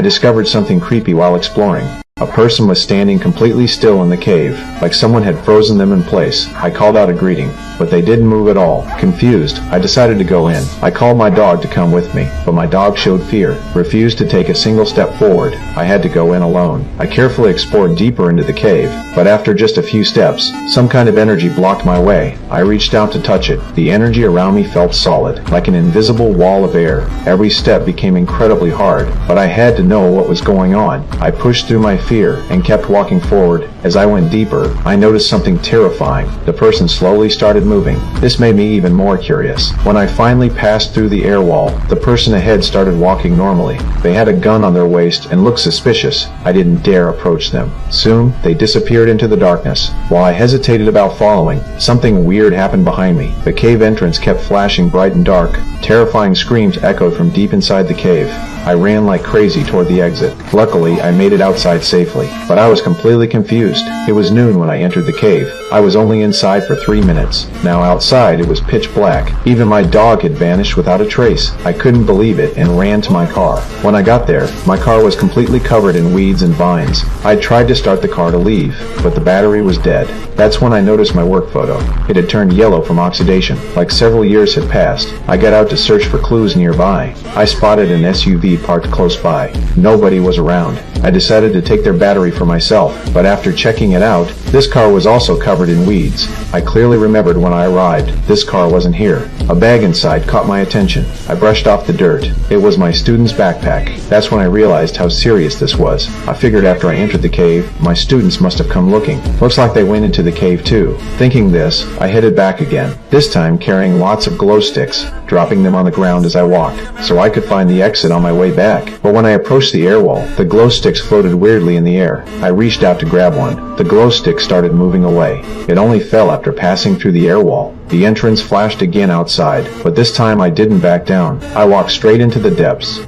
discovered something creepy while exploring. A person was standing completely still in the cave, like someone had frozen them in place. I called out a greeting, but they didn't move at all. Confused, I decided to go in. I called my dog to come with me, but my dog showed fear, refused to take a single step forward. I had to go in alone. I carefully explored deeper into the cave, but after just a few steps, some kind of energy blocked my way. I reached out to touch it. The energy around me felt solid, like an invisible wall of air. Every step became incredibly hard, but I had to know what was going on. I pushed through my fear and kept walking forward. As I went deeper, I noticed something terrifying. The person slowly started moving. This made me even more curious. When I finally passed through the air wall, the person ahead started walking normally. They had a gun on their waist and looked suspicious. I didn't dare approach them. Soon, they disappeared into the darkness. While I hesitated about following, something weird happened behind me. The cave entrance kept flashing bright and dark. Terrifying screams echoed from deep inside the cave. I ran like crazy toward the exit. Luckily, I made it outside safely, but I was completely confused. It was noon when I entered the cave. I was only inside for 3 minutes. Now outside, it was pitch black. Even my dog had vanished without a trace. I couldn't believe it and ran to my car. When I got there, my car was completely covered in weeds and vines. I tried to start the car to leave, but the battery was dead. That's when I noticed my work photo. It had turned yellow from oxidation, like several years had passed. I got out to search for clues nearby. I spotted an SUV parked close by. Nobody was around. I decided to take their battery for myself, but after checking it out, this car was also covered in weeds. I clearly remembered when I arrived, this car wasn't here. A bag inside caught my attention. I brushed off the dirt. It was my student's backpack. That's when I realized how serious this was. I figured after I entered the cave, my students must have come looking. Looks like they went into the cave too. Thinking this, I headed back again, this time carrying lots of glow sticks, dropping them on the ground as I walked, so I could find the exit on my way back. But when I approached the air wall, the glow sticks floated weirdly in the air. I reached out to grab one. The glow stick started moving away. It only fell after passing through the air wall. The entrance flashed again outside, but this time I didn't back down. I walked straight into the depths.